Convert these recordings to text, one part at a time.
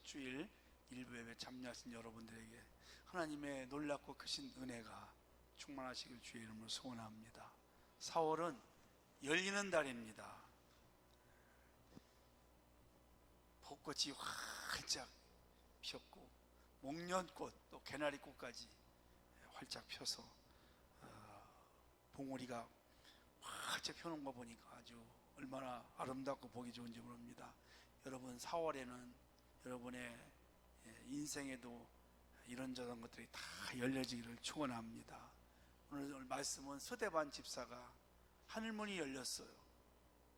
주일 일부 예배 참여하신 여러분들에게 하나님의 놀랍고 크신 은혜가 충만하시길 주의 이름으로 소원합니다. 4월은 열리는 달입니다. 벚꽃이 활짝 피었고 목련꽃 또 개나리꽃까지 활짝 펴서 봉오리가 활짝 펴놓은 거 보니까 아주 얼마나 아름답고 보기 좋은지 모릅니다. 여러분 4월에는 여러분의 인생에도 이런저런 것들이 다 열려지기를 축원합니다. 오늘 말씀은 서대반 집사가 하늘문이 열렸어요.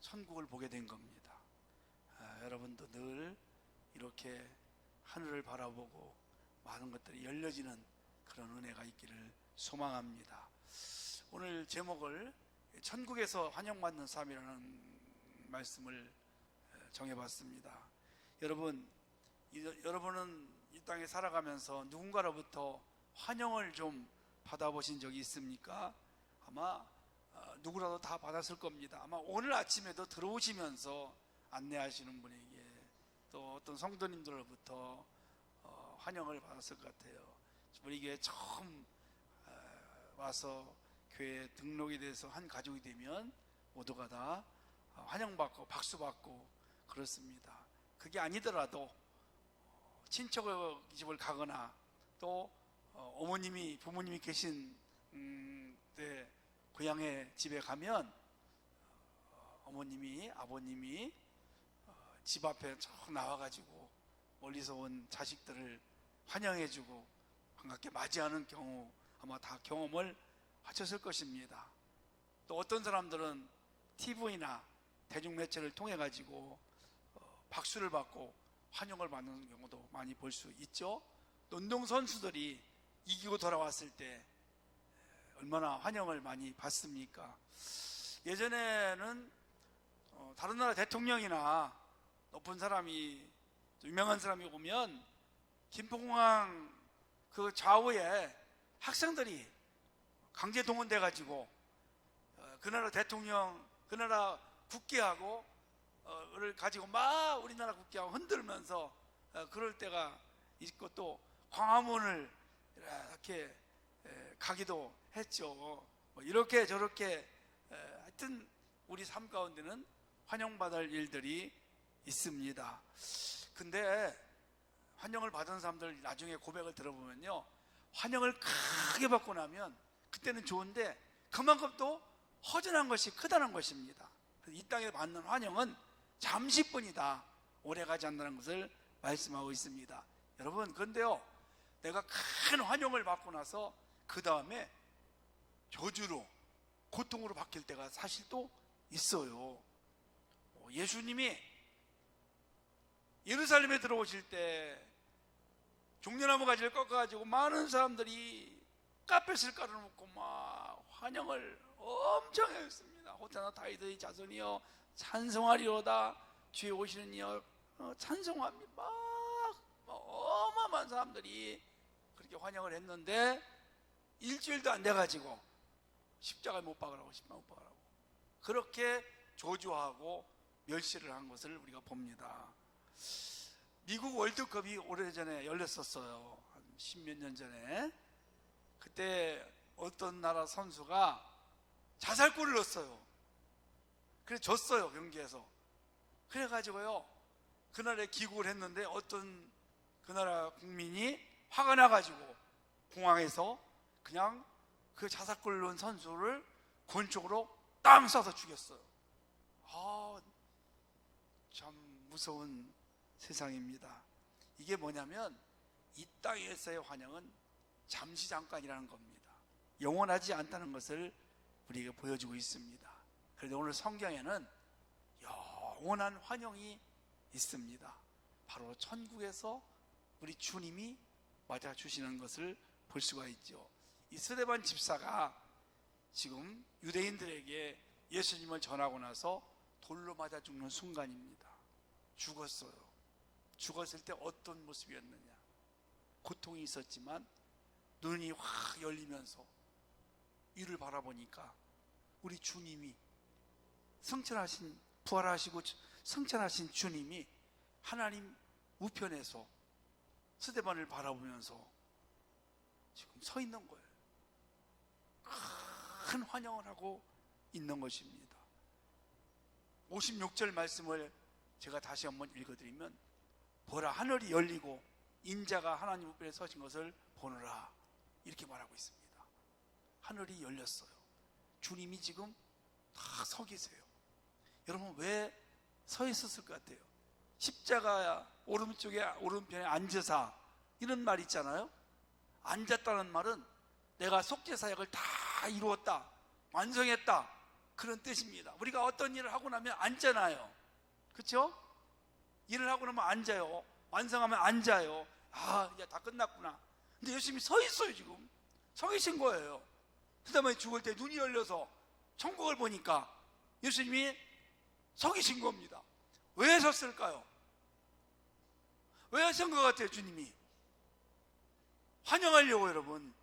천국을 보게 된 겁니다. 여러분도 늘 이렇게 하늘을 바라보고 많은 것들이 열려지는 그런 은혜가 있기를 소망합니다. 오늘 제목을 천국에서 환영받는 삶이라는 말씀을 정해봤습니다. 여러분은 이 땅에 살아가면서 누군가로부터 환영을 좀 받아보신 적이 있습니까? 아마 누구라도 다 받았을 겁니다. 아마 오늘 아침에도 들어오시면서 안내하시는 분에게 또 어떤 성도님들로부터 환영을 받았을 것 같아요. 우리에게 처음 와서 교회에 등록이 돼서 한 가족이 되면 모두가 다 환영받고 박수받고 그렇습니다. 그게 아니더라도 친척 집을 가거나 또 어머님이 부모님이 계신 고향의 집에 가면 어머님이 아버님이 집 앞에 쭉 나와가지고 멀리서 온 자식들을 환영해주고 반갑게 맞이하는 경우 아마 다 경험을 하셨을 것입니다. 또 어떤 사람들은 TV나 대중매체를 통해 가지고 박수를 받고 환영을 받는 경우도 많이 볼 수 있죠. 운동선수들이 이기고 돌아왔을 때 얼마나 환영을 많이 받습니까? 예전에는 다른 나라 대통령이나 높은 사람이 유명한 사람이 오면 김포공항 그 좌우에 학생들이 강제 동원돼 가지고 그 나라 대통령, 그 나라 국기하고 를 가지고 막 우리나라 국기하고 흔들면서 그럴 때가 있고 또 광화문을 이렇게 가기도 했죠. 이렇게 저렇게 하여튼 우리 삶 가운데는 환영받을 일들이 있습니다. 근데 환영을 받은 사람들 나중에 고백을 들어보면요, 환영을 크게 받고 나면 그때는 좋은데 그만큼 또 허전한 것이 크다는 것입니다. 이 땅에 받는 환영은 잠시뿐이다, 오래가지 않는다는 것을 말씀하고 있습니다. 여러분, 그런데요, 내가 큰 환영을 받고 나서 그 다음에 저주로 고통으로 바뀔 때가 사실 또 있어요. 예수님이 예루살렘에 들어오실 때 종려나무 가지를 꺾어가지고 많은 사람들이 깝뱃을 깔아놓고 막 환영을 엄청 했습니다. 호산나 다윗의 자손이여 찬송하리로다, 주의 오시는 이여 찬송합니다. 막 어마어마한 사람들이 그렇게 환영을 했는데 일주일도 안 돼가지고 십자가에 못 박으라고 그렇게 저주하고 멸시를 한 것을 우리가 봅니다. 미국 월드컵이 오래전에 열렸었어요. 한 십몇 년 전에. 그때 어떤 나라 선수가 자살골을 넣었어요. 그래서 졌어요, 경기에서. 그래가지고요, 그날에 귀국을 했는데 어떤 그 나라 국민이 화가 나가지고 공항에서 그냥 그 자살골 넣은 선수를 권총으로 땅 쏴서 죽였어요. 참 무서운 세상입니다. 이게 뭐냐면 이 땅에서의 환영은 잠시 잠깐이라는 겁니다. 영원하지 않다는 것을 우리에게 보여주고 있습니다. 그런데 오늘 성경에는 영원한 환영이 있습니다. 바로 천국에서 우리 주님이 맞아주시는 것을 볼 수가 있죠. 이 스데반 집사가 지금 유대인들에게 예수님을 전하고 나서 돌로 맞아 죽는 순간입니다. 죽었어요. 죽었을 때 어떤 모습이었느냐? 고통이 있었지만 눈이 확 열리면서 이를 바라보니까 우리 주님이 부활하시고 성천하신 주님이 하나님 우편에서 스데반을 바라보면서 지금 서 있는 거예요. 큰 환영을 하고 있는 것입니다. 56절 말씀을 제가 다시 한번 읽어드리면, 보라, 하늘이 열리고 인자가 하나님 우편에 서신 것을 보노라, 이렇게 말하고 있습니다. 하늘이 열렸어요. 주님이 지금 다 서 계세요. 여러분, 왜 서 있었을 것 같아요? 십자가 오른편에 앉으사, 이런 말 있잖아요. 앉았다는 말은 내가 속죄사역을 다 이루었다, 완성했다, 그런 뜻입니다. 우리가 어떤 일을 하고 나면 앉잖아요. 그렇죠? 일을 하고 나면 앉아요. 완성하면 앉아요. 아, 이제 다 끝났구나. 근데 예수님이 서 있어요. 지금 서 계신 거예요. 그다음에 죽을 때 눈이 열려서 천국을 보니까 예수님이 서 계신 겁니다. 왜 섰을까요? 왜 선 것 같아요? 주님이 환영하려고. 여러분,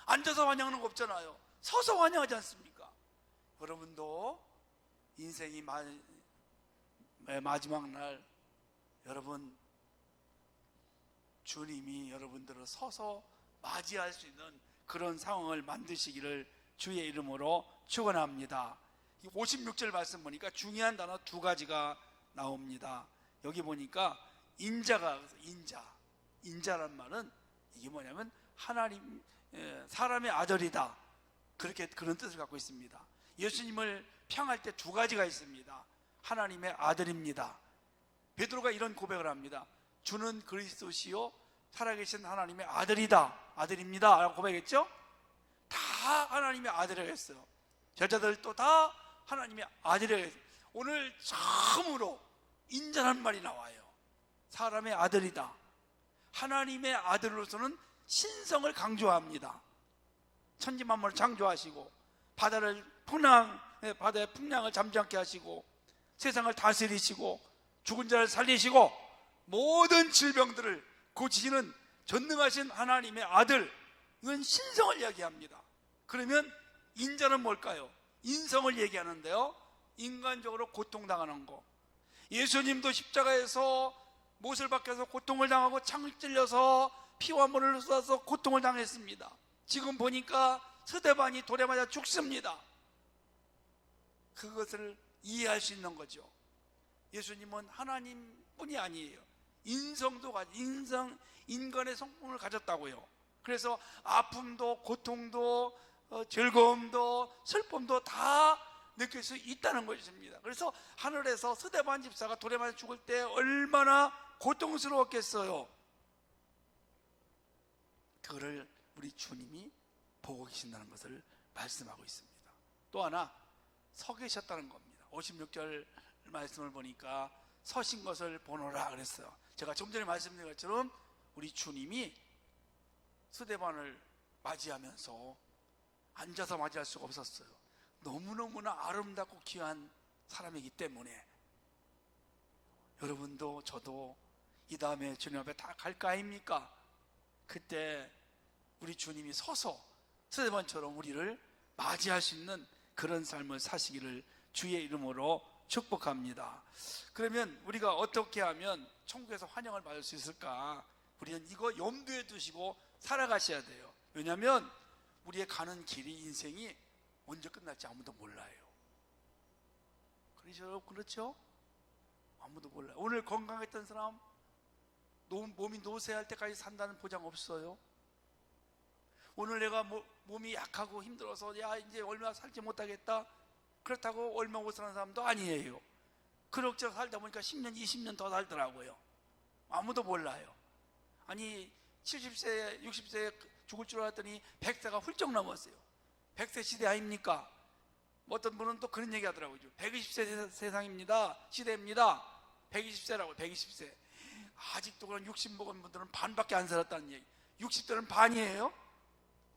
앉아서 환영하는 거 없잖아요. 서서 환영하지 않습니까? 여러분도 인생이 마지막 날, 여러분, 주님이 여러분들을 서서 맞이할 수 있는 그런 상황을 만드시기를 주의 이름으로 축원합니다. 56절 말씀 보니까 중요한 단어 두 가지가 나옵니다. 여기 보니까 인자가, 인자란 말은 이게 뭐냐면 하나님, 사람의 아들이다, 그런 뜻을 갖고 있습니다. 예수님을 평할 때 두 가지가 있습니다. 하나님의 아들입니다. 베드로가 이런 고백을 합니다. 주는 그리스도시요 살아계신 하나님의 아들입니다 라고 고백했죠. 다 하나님의 아들이라고 했어요. 제자들도 다 하나님의 아들이라고 했어요. 오늘 처음으로 인자란 말이 나와요. 사람의 아들이다. 하나님의 아들로서는 신성을 강조합니다. 천지만물을 창조하시고 바다의 풍랑을 잠지 않게 하시고 세상을 다스리시고 죽은 자를 살리시고 모든 질병들을 고치시는 전능하신 하나님의 아들, 이건 신성을 이야기합니다. 그러면 인자는 뭘까요? 인성을 얘기하는데요, 인간적으로 고통당하는 거. 예수님도 십자가에서 못을 박혀서 고통을 당하고 창을 찔려서 피와 물을 쏟아서 고통을 당했습니다. 지금 보니까 스데반이 돌에 맞아 죽습니다. 그것을 이해할 수 있는 거죠. 예수님은 하나님뿐이 아니에요. 인간의 성품을 가졌다고요. 그래서 아픔도 고통도 즐거움도 슬픔도 다 느낄 수 있다는 것입니다. 그래서 하늘에서 스데반 집사가 돌에 맞아 죽을 때 얼마나 고통스러웠겠어요. 그거를 우리 주님이 보고 계신다는 것을 말씀하고 있습니다. 또 하나, 서 계셨다는 겁니다. 56절 말씀을 보니까 서신 것을 보노라 그랬어요. 제가 좀 전에 말씀드린 것처럼 우리 주님이 스데반을 맞이하면서 앉아서 맞이할 수가 없었어요. 너무너무나 아름답고 귀한 사람이기 때문에. 여러분도 저도 이 다음에 주님 앞에 다 갈 거 아닙니까? 그때 우리 주님이 서서 스데반처럼 우리를 맞이할 수 있는 그런 삶을 사시기를 주의 이름으로 축복합니다. 그러면 우리가 어떻게 하면 천국에서 환영을 받을 수 있을까? 우리는 이거 염두에 두시고 살아가셔야 돼요. 왜냐하면 우리의 가는 길이, 인생이 언제 끝날지 아무도 몰라요. 그렇죠? 아무도 몰라요. 오늘 건강했던 사람 몸이 노쇠할 때까지 산다는 보장 없어요. 오늘 내가 몸이 약하고 힘들어서 야 이제 얼마 살지 못하겠다, 그렇다고 얼마 못 사는 사람도 아니에요. 그럭저럭 살다 보니까 10년 20년 더 살더라고요. 아무도 몰라요. 아니 70세 60세에 죽을 줄 알았더니 100세가 훌쩍 넘었어요. 100세 시대 아닙니까? 어떤 분은 또 그런 얘기 하더라고요. 120세 세상입니다, 시대입니다. 120세라고. 120세 아직도 그런 60 먹은 분들은 반밖에 안 살았다는 얘기. 60대는 반이에요.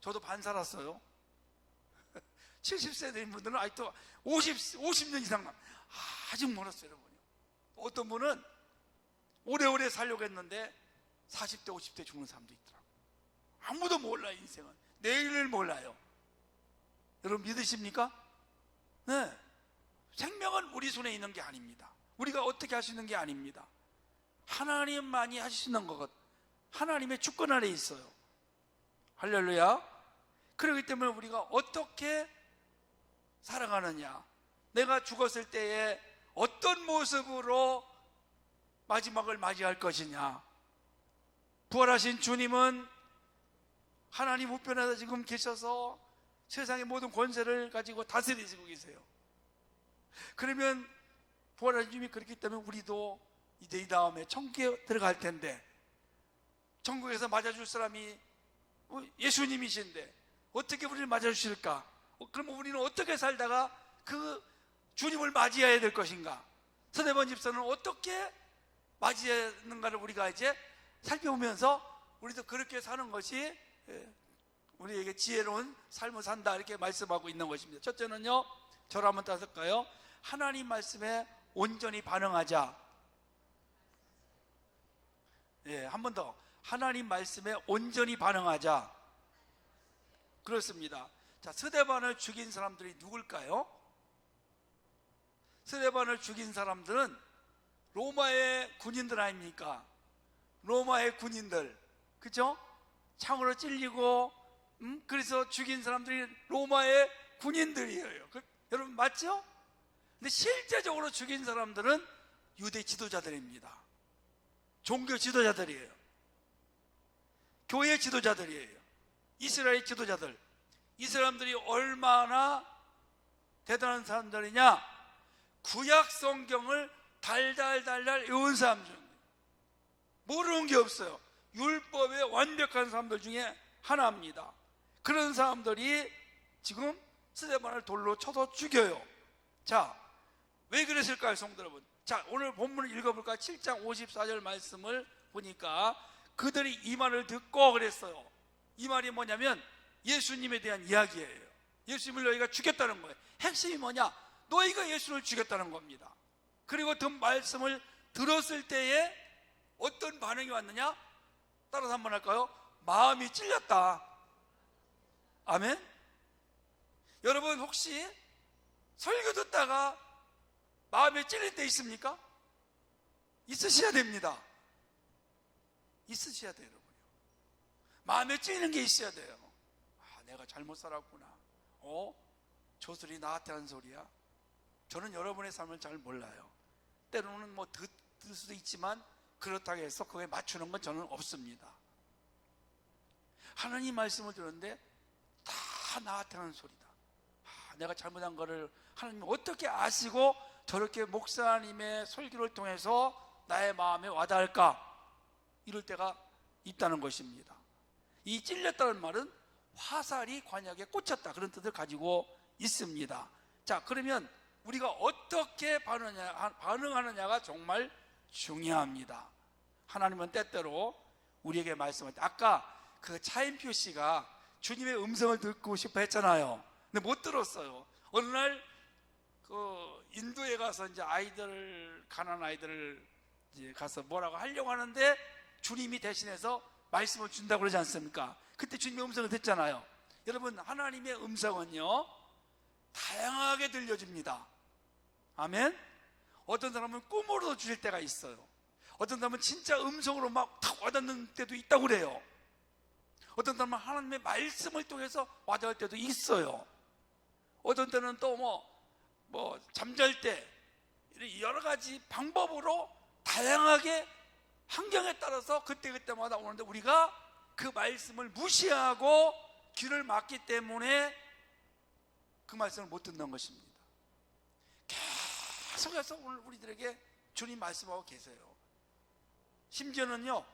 저도 반 살았어요. 70세 된 분들은 아직도 50년 이상 아직 멀었어요. 여러분, 어떤 분은 오래오래 살려고 했는데 40대 50대 죽는 사람도 있더라고요. 아무도 몰라요. 인생은 내일을 몰라요. 여러분 믿으십니까? 네. 생명은 우리 손에 있는 게 아닙니다. 우리가 어떻게 할 수 있는 게 아닙니다. 하나님만이 하실 수 있는 것. 하나님의 주권 아래 있어요. 할렐루야. 그렇기 때문에 우리가 어떻게 살아가느냐, 내가 죽었을 때에 어떤 모습으로 마지막을 맞이할 것이냐. 부활하신 주님은 하나님 우편에서 지금 계셔서 세상의 모든 권세를 가지고 다스리시고 계세요. 그러면 부활하신 주님이 그렇기 때문에 우리도 이제 이 다음에 천국에 들어갈 텐데, 천국에서 맞아줄 사람이 예수님이신데 어떻게 우리를 맞아주실까? 그러면 우리는 어떻게 살다가 그 주님을 맞이해야 될 것인가? 서대본 집사는 어떻게 맞이하는가를 우리가 이제 살펴보면서 우리도 그렇게 사는 것이 우리에게 지혜로운 삶을 산다, 이렇게 말씀하고 있는 것입니다. 첫째는요, 저를 한번 따설까요? 하나님 말씀에 온전히 반응하자. 한 번 더. 하나님 말씀에 온전히 반응하자. 그렇습니다. 자, 스데반을 죽인 사람들이 누굴까요? 스데반을 죽인 사람들은 로마의 군인들 아닙니까? 로마의 군인들, 그죠? 창으로 찔리고 그래서 죽인 사람들이 로마의 군인들이에요. 여러분 맞죠? 근데 실제적으로 죽인 사람들은 유대 지도자들입니다. 종교 지도자들이에요. 교회 지도자들이에요. 이스라엘 지도자들. 이 사람들이 얼마나 대단한 사람들이냐? 구약 성경을 달달달달 외운 사람 중에 모르는 게 없어요. 율법에 완벽한 사람들 중에 하나입니다. 그런 사람들이 지금 스데반을 돌로 쳐서 죽여요. 자, 왜 그랬을까요, 성도 여러분? 자, 오늘 본문을 읽어볼까요? 7장 54절 말씀을 보니까 그들이 이 말을 듣고 그랬어요. 이 말이 뭐냐면 예수님에 대한 이야기예요. 예수님을 너희가 죽였다는 거예요. 핵심이 뭐냐? 너희가 예수를 죽였다는 겁니다. 그리고 그 말씀을 들었을 때에 어떤 반응이 왔느냐? 따라서 한번 할까요? 마음이 찔렸다. 아멘? 여러분 혹시 설교 듣다가 마음에 찔릴 때 있습니까? 있으셔야 됩니다. 있으셔야 돼요, 여러분요. 마음에 찔리는 게 있어야 돼요. 내가 잘못 살았구나. 저들이 나한테 한 소리야. 저는 여러분의 삶을 잘 몰라요. 때로는 뭐 들을 수도 있지만 그렇다고 해서 그거에 맞추는 건 저는 없습니다. 하나님 말씀을 들었는데 다 나한테 하는 소리다. 내가 잘못한 거를 하나님이 어떻게 아시고 저렇게 목사님의 설교를 통해서 나의 마음에 와닿을까? 이럴 때가 있다는 것입니다. 이 찔렸다는 말은 화살이 관역에 꽂혔다, 그런 뜻을 가지고 있습니다. 자, 그러면 우리가 어떻게 반응하느냐가 정말 중요합니다. 하나님은 때때로 우리에게 말씀할 때, 아까 그 차인표 씨가 주님의 음성을 듣고 싶어 했잖아요. 근데 못 들었어요. 어느 날 그 인도에 가서 이제 가난한 아이들을 이제 가서 뭐라고 하려고 하는데 주님이 대신해서 말씀을 준다고 그러지 않습니까? 그때 주님의 음성을 듣잖아요. 여러분, 하나님의 음성은요 다양하게 들려집니다. 아멘? 어떤 사람은 꿈으로 주실 때가 있어요. 어떤 사람은 진짜 음성으로 막 탁 와닿는 때도 있다고 그래요. 어떤 사람은 하나님의 말씀을 통해서 와닿을 때도 있어요. 어떤 때는 또 뭐 잠잘 때 여러 가지 방법으로 다양하게 환경에 따라서 그때그때마다 오는데 우리가 그 말씀을 무시하고 귀를 막기 때문에 그 말씀을 못 듣는 것입니다. 계속해서 오늘 우리들에게 주님 말씀하고 계세요. 심지어는요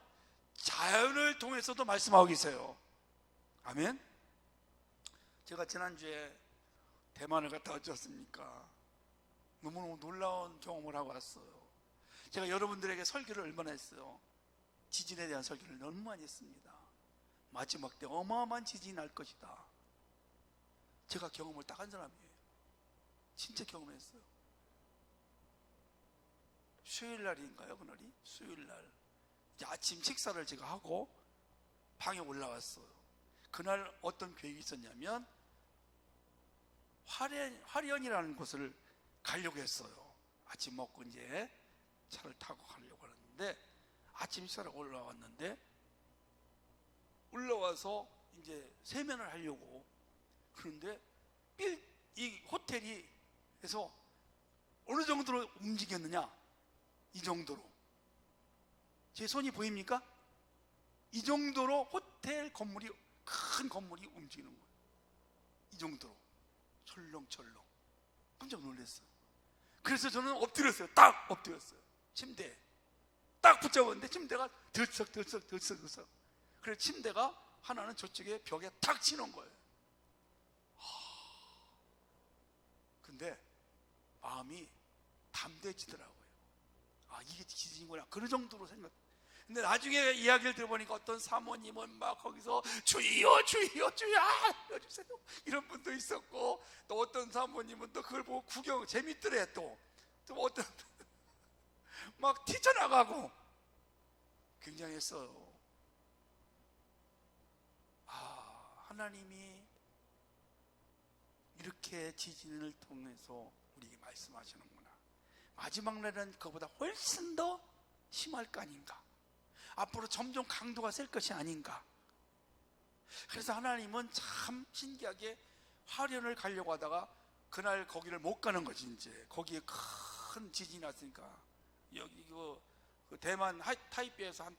자연을 통해서도 말씀하고 계세요. 아멘. 제가 지난주에 대만을 갔다 왔지 않습니까? 너무너무 놀라운 경험을 하고 왔어요. 제가 여러분들에게 설교를 얼마나 했어요? 지진에 대한 설교를 너무 많이 했습니다. 마지막 때 어마어마한 지진이 날 것이다. 제가 경험을 딱 한 사람이에요. 진짜 경험했어요. 수요일 날인가요, 그날이? 수요일 날 이제 아침 식사를 제가 하고 방에 올라왔어요. 그날 어떤 계획이 있었냐면 화련이라는 곳을 가려고 했어요. 아침 먹고 이제 차를 타고 가려고 하는데 아침 식사를 올라왔는데 올라와서 이제 세면을 하려고 그런데 이 호텔이 해서 어느 정도로 움직였느냐, 이 정도로. 제 손이 보입니까? 이 정도로 호텔 건물이, 큰 건물이 움직이는 거예요. 이 정도로 철렁철렁. 깜짝 놀랐어요. 그래서 저는 엎드렸어요. 딱 엎드렸어요. 침대에 딱 붙잡았는데 침대가 들썩. 그래서 침대가 하나는 저쪽에 벽에 탁 치는 거예요. 근데 마음이 담대해지더라고요. 아, 이게 지진이구나. 그런 정도로 생각. 근데 나중에 이야기를 들어보니까 어떤 사모님은 막 거기서 주여 알려주세요 이런 분도 있었고, 또 어떤 사모님은 또 그걸 보고 구경 재밌더래. 또 어떤 막 뛰쳐나가고 굉장했어요. 하나님이 이렇게 지진을 통해서 우리에게 말씀하시는구나. 마지막 날은 그보다 훨씬 더 심할 거 아닌가. 앞으로 점점 강도가 셀 것이 아닌가. 그래서 하나님은 참 신기하게 화련을 가려고 하다가 그날 거기를 못 가는 거지. 이제 거기에 큰 지진이 났으니까 여기 그 대만 타이베이에서 한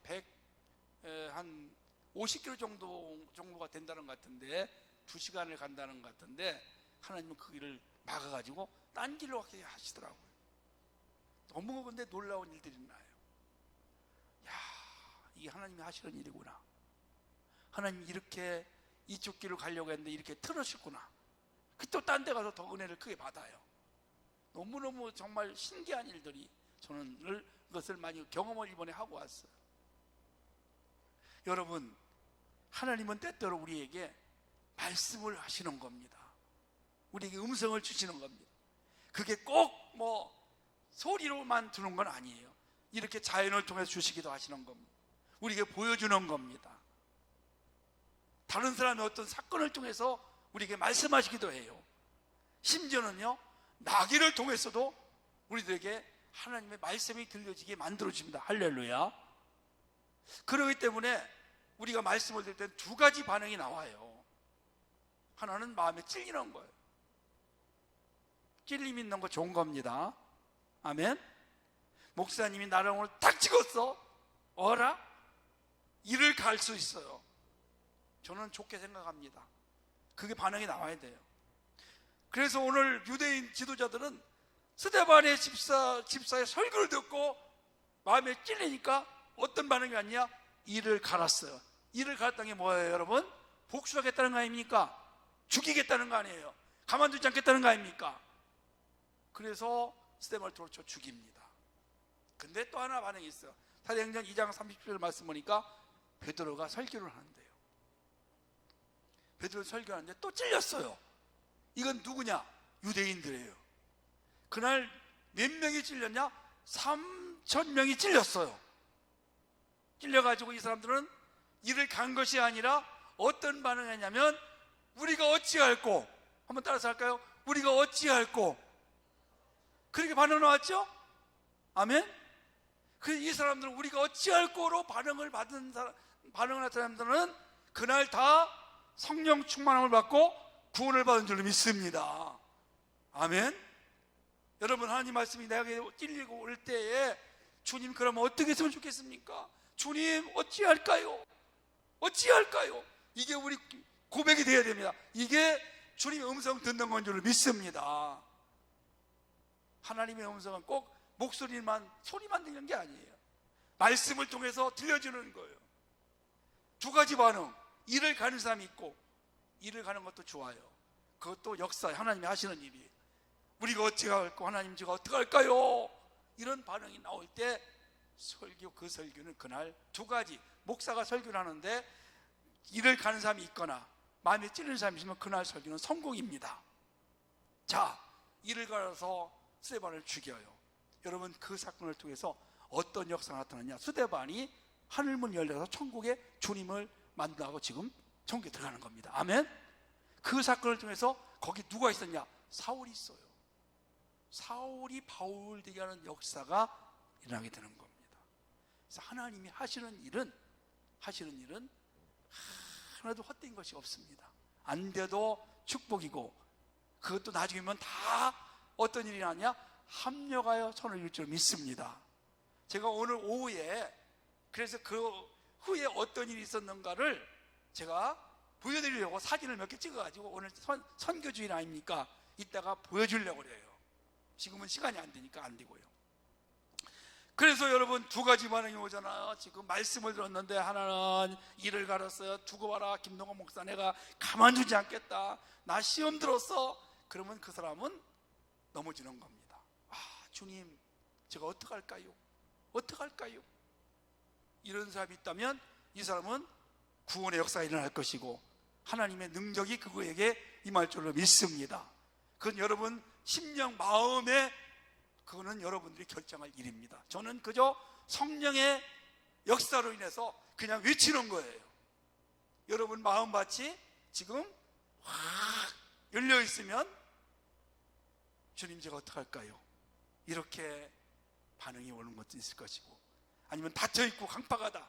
50km 정도가 된다는 것 같은데 2시간을 간다는 것 같은데 하나님은 그 길을 막아가지고 딴 길로 가게 하시더라고요. 너무 근데 놀라운 일들이 나요. 야, 이게 하나님이 하시는 일이구나. 하나님이 이렇게 이쪽 길을 가려고 했는데 이렇게 틀어주구나. 또 딴 데 가서 더 은혜를 크게 받아요. 너무너무 정말 신기한 일들이 저는 그것을 많이 경험을 이번에 하고 왔어요. 여러분, 하나님은 때때로 우리에게 말씀을 하시는 겁니다. 우리에게 음성을 주시는 겁니다. 그게 꼭 소리로만 두는 건 아니에요. 이렇게 자연을 통해서 주시기도 하시는 겁니다. 우리에게 보여주는 겁니다. 다른 사람의 어떤 사건을 통해서 우리에게 말씀하시기도 해요. 심지어는요, 나귀를 통해서도 우리들에게 하나님의 말씀이 들려지게 만들어줍니다. 할렐루야. 그렇기 때문에 우리가 말씀을 들을 때 두 가지 반응이 나와요. 하나는 마음에 찔리는 거예요. 찔림 있는 거 좋은 겁니다. 아멘. 목사님이 나를 오늘 딱 찍었어. 어라? 이를 갈 수 있어요. 저는 좋게 생각합니다. 그게 반응이 나와야 돼요. 그래서 오늘 유대인 지도자들은 스데반의 집사의 설교를 듣고 마음에 찔리니까 어떤 반응이 왔냐? 이를 갈았어요. 이를 갈았다는 게 뭐예요, 여러분? 복수하겠다는 거 아닙니까? 죽이겠다는 거 아니에요? 가만두지 않겠다는 거 아닙니까? 그래서 스데반을 돌쳐 죽입니다. 근데 또 하나 반응이 있어요. 사도행전 2장 30절 말씀 보니까 베드로가 설교를 하는데요. 베드로 설교하는데 또 찔렸어요. 이건 누구냐? 유대인들이에요. 그날 몇 명이 찔렸냐? 3,000명이 찔렸어요. 찔려가지고 이 사람들은 이를 간 것이 아니라 어떤 반응을 했냐면, 우리가 어찌할꼬? 한번 따라서 할까요? 우리가 어찌할꼬? 그렇게 반응 나왔죠? 아멘? 그래서 이 사람들은 우리가 어찌할꼬로 반응을 한 사람들은 그날 다 성령 충만함을 받고 구원을 받은 줄로 믿습니다. 아멘? 여러분, 하나님 말씀이 내게 찔리고 올 때에 주님, 그러면 어떻게 했으면 좋겠습니까? 주님, 어찌할까요? 어찌할까요? 이게 우리 고백이 되어야 됩니다. 이게 주님의 음성 듣는 건 줄 믿습니다. 하나님의 음성은 꼭 목소리만, 소리만 들리는 게 아니에요. 말씀을 통해서 들려주는 거예요. 두 가지 반응. 일을 가는 사람이 있고, 일을 가는 것도 좋아요. 그것도 역사에 하나님이 하시는 일이에요. 우리가 어찌할까? 하나님, 제가 어떡할까요? 이런 반응이 나올 때 그 설교는 그날 두 가지. 목사가 설교를 하는데 일을 가는 사람이 있거나 마음에 찔리는 사람이 있으면 그날 설교는 성공입니다. 자, 일을 가서 스데반을 죽여요. 여러분, 그 사건을 통해서 어떤 역사가 나타났냐? 스데반이 하늘문 열려서 천국에 주님을 만나고 지금 천국에 들어가는 겁니다. 아멘? 그 사건을 통해서 거기 누가 있었냐? 사울이 있어요. 사울이 바울 되게 하는 역사가 일어나게 되는 겁니다. 그래서 하나님이 하시는 일은 하나도 헛된 것이 없습니다. 안 돼도 축복이고, 그것도 나중이면 다 어떤 일이 나냐? 합력하여 선을 이룰 줄 믿습니다. 제가 오늘 오후에 그래서 그 후에 어떤 일이 있었는가를 제가 보여드리려고 사진을 몇 개 찍어가지고, 오늘 선교주일 아닙니까? 이따가 보여주려고 그래요. 지금은 시간이 안 되니까 안 되고요. 그래서 여러분, 두 가지 반응이 오잖아요. 지금 말씀을 들었는데 하나는 이를 갈았어요. 두고 봐라, 김동원 목사, 내가 가만두지 않겠다, 나 시험 들었어. 그러면 그 사람은 넘어지는 겁니다. 아, 주님, 제가 어떡할까요? 어떡할까요? 이런 사람이 있다면 이 사람은 구원의 역사가 일어날 것이고 하나님의 능력이 그거에게 임할 줄로 믿습니다. 그건 여러분 심령 마음에, 그거는 여러분들이 결정할 일입니다. 저는 그저 성령의 역사로 인해서 그냥 외치는 거예요. 여러분 마음밭이 지금 확 열려 있으면 주님, 제가 어떡할까요? 이렇게 반응이 오는 것도 있을 것이고, 아니면 닫혀있고 강팍하다,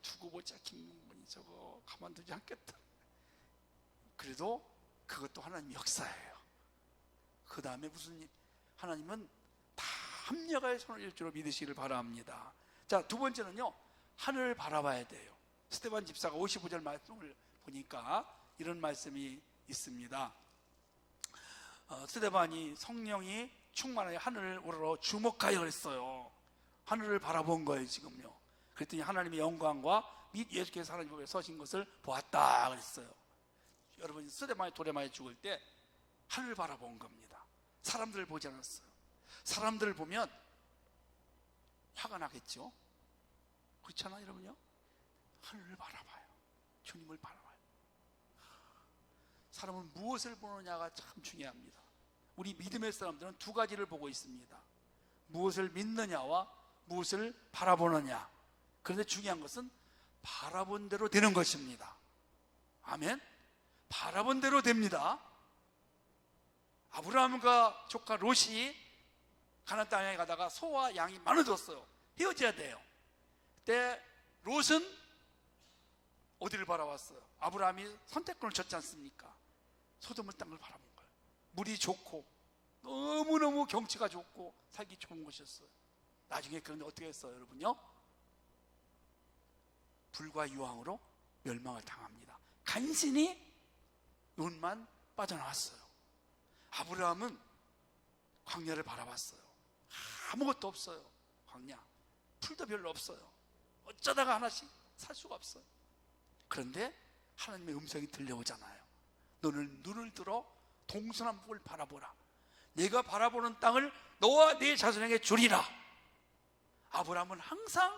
두고 보자, 김문이 저거 가만두지 않겠다. 그래도 그것도 하나님의 역사예요. 그 다음에 무슨 일? 하나님은 다 합력하여 손을 일 줄로 믿으시기를 바랍니다. 자, 두 번째는요, 하늘을 바라봐야 돼요. 스데반 집사가 55절 말씀을 보니까 이런 말씀이 있습니다. 스데반이 성령이 충만하여 하늘을 우러러 주목하여 그랬어요. 하늘을 바라본 거예요 지금요. 그랬더니 하나님의 영광과 및 예수께서 하나님 앞에 서신 것을 보았다 그랬어요. 여러분, 스데반이 도레마에 죽을 때 하늘을 바라본 겁니다. 사람들을 보지 않았어요. 사람들을 보면 화가 나겠죠. 그렇잖아요 여러분요. 하늘을 바라봐요. 주님을 바라봐요. 사람은 무엇을 보느냐가 참 중요합니다. 우리 믿음의 사람들은 두 가지를 보고 있습니다. 무엇을 믿느냐와 무엇을 바라보느냐. 그런데 중요한 것은 바라본 대로 되는 것입니다. 아멘. 바라본 대로 됩니다. 아브라함과 조카 롯이 가나안 땅에 가다가 소와 양이 많아졌어요. 헤어져야 돼요. 그때 롯은 어디를 바라봤어요? 아브라함이 선택권을 줬지 않습니까? 소돔을 땅을 바라본 거예요. 물이 좋고 너무너무 경치가 좋고 살기 좋은 곳이었어요. 나중에 그런데 어떻게 했어요 여러분요? 불과 유황으로 멸망을 당합니다. 간신히 롯만 빠져나왔어요. 아브라함은 광야를 바라봤어요. 아무것도 없어요. 광야, 풀도 별로 없어요. 어쩌다가 하나씩 살 수가 없어요. 그런데 하나님의 음성이 들려오잖아요. 너는 눈을 들어 동서남북을 바라보라. 내가 바라보는 땅을 너와 네 자손에게 주리라. 아브라함은 항상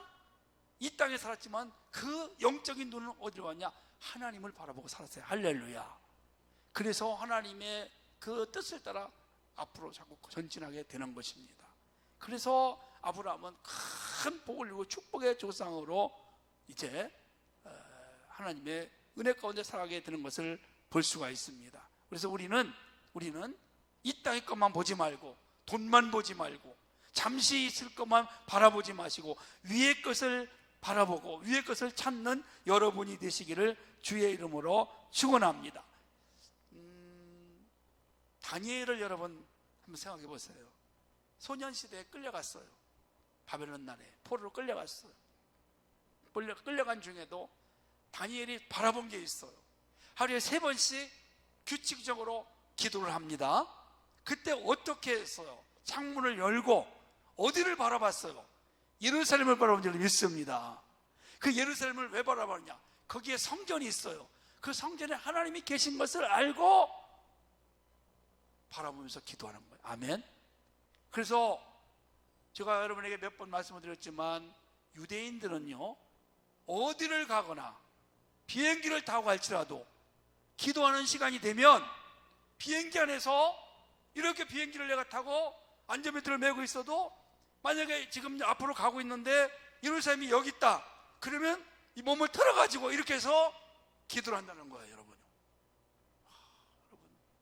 이 땅에 살았지만 그 영적인 눈은 어디로 왔냐? 하나님을 바라보고 살았어요. 할렐루야. 그래서 하나님의 그 뜻을 따라 앞으로 자꾸 전진하게 되는 것입니다. 그래서 아브라함은 큰 복을 이루고 축복의 조상으로 이제 하나님의 은혜 가운데 살아가게 되는 것을 볼 수가 있습니다. 그래서 우리는 이 땅의 것만 보지 말고, 돈만 보지 말고, 잠시 있을 것만 바라보지 마시고 위의 것을 바라보고 위의 것을 찾는 여러분이 되시기를 주의 이름으로 축원합니다. 다니엘을 여러분 한번 생각해 보세요. 소년시대에 끌려갔어요. 바벨론 나라에 포로로 끌려갔어요. 끌려간 중에도 다니엘이 바라본 게 있어요. 하루에 3번씩 규칙적으로 기도를 합니다. 그때 어떻게 했어요? 창문을 열고 어디를 바라봤어요? 예루살렘을 바라본 줄 믿습니다. 그 예루살렘을 왜 바라봤냐? 거기에 성전이 있어요. 그 성전에 하나님이 계신 것을 알고 바라보면서 기도하는 거예요. 아멘. 그래서 제가 여러분에게 몇 번 말씀을 드렸지만 유대인들은요, 어디를 가거나 비행기를 타고 갈지라도 기도하는 시간이 되면 비행기 안에서 이렇게 비행기를 내가 타고 안전벨트를 메고 있어도 만약에 지금 앞으로 가고 있는데 예루살렘이 여기 있다 그러면 이 몸을 틀어가지고 이렇게 해서 기도를 한다는 거예요. 여러분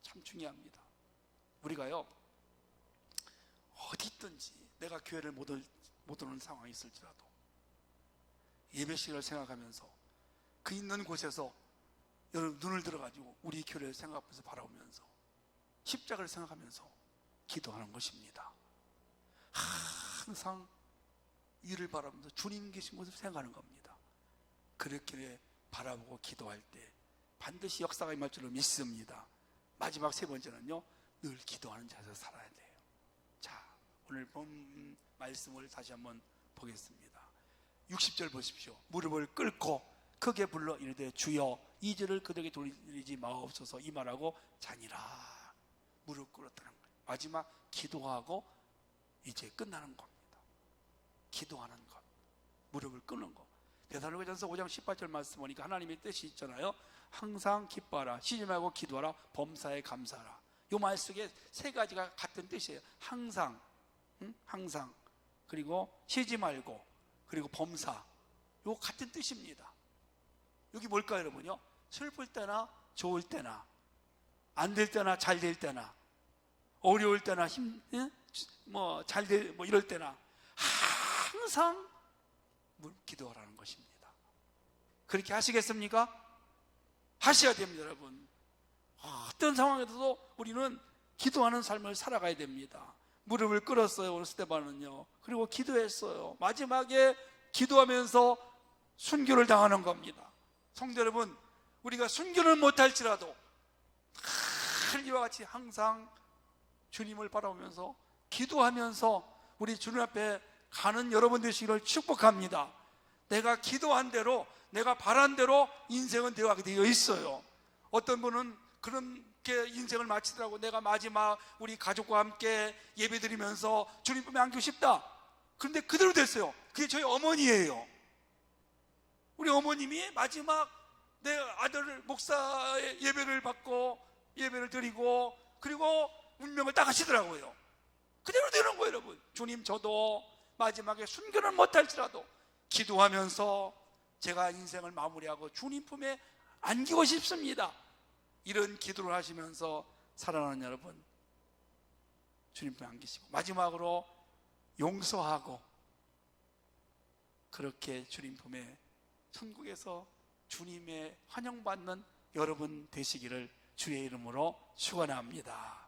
참 중요합니다. 우리가요 어디 있든지 내가 교회를 못 오는 상황이 있을지라도 예배 시간을 생각하면서 그 있는 곳에서 여러분 눈을 들어가지고 우리 교회를 생각하면서 바라보면서 십자가를 생각하면서 기도하는 것입니다. 항상 위를 바라보면서 주님 계신 곳을 생각하는 겁니다. 그렇게 바라보고 기도할 때 반드시 역사가 임할 줄로 믿습니다. 마지막 세 번째는요, 늘 기도하는 자세로 살아야 돼요. 자, 오늘 본 말씀을 다시 한번 보겠습니다. 60절 보십시오. 무릎을 꿇고 크게 불러 이르되 주여 이 죄를 그들에게 돌리지 마옵소서 이 말하고 자니라. 무릎 꿇었다는 거예요. 마지막 기도하고 이제 끝나는 겁니다. 기도하는 것, 무릎을 꿇는 것. 데살로니가전서 5장 18절 말씀 보니까 하나님의 뜻이 있잖아요. 항상 기뻐하라, 쉬지 말고 기도하라, 범사에 감사하라. 이 말 속에 세 가지가 같은 뜻이에요. 항상, 항상, 그리고 쉬지 말고, 그리고 범사. 이거 같은 뜻입니다. 여기 뭘까요, 여러분요? 슬플 때나 좋을 때나, 안 될 때나 잘 될 때나, 어려울 때나 이럴 때나 항상 기도하라는 것입니다. 그렇게 하시겠습니까? 하셔야 됩니다, 여러분. 어떤 상황에서도 우리는 기도하는 삶을 살아가야 됩니다. 무릎을 꿇었어요, 오늘 스데반은요. 그리고 기도했어요. 마지막에 기도하면서 순교를 당하는 겁니다. 성도 여러분, 우리가 순교를 못할지라도 이와 같이 항상 주님을 바라보면서 기도하면서 우리 주님 앞에 가는 여러분 되시기를 축복합니다. 내가 기도한 대로, 내가 바란 대로 인생은 되어가게 되어 있어요. 어떤 분은 그렇게 인생을 마치더라고. 내가 마지막 우리 가족과 함께 예배드리면서 주님 품에 안기고 싶다. 그런데 그대로 됐어요. 그게 저희 어머니예요. 우리 어머님이 마지막 내 아들 목사의 예배를 받고 예배를 드리고 그리고 운명을 딱 하시더라고요. 그대로 되는 거예요, 여러분. 주님, 저도 마지막에 순교는 못할지라도 기도하면서 제가 인생을 마무리하고 주님 품에 안기고 싶습니다. 이런 기도를 하시면서 살아가는 여러분, 주님 품에 안기시고 마지막으로 용서하고 그렇게 주님 품에 천국에서 주님의 환영받는 여러분 되시기를 주의 이름으로 축원합니다.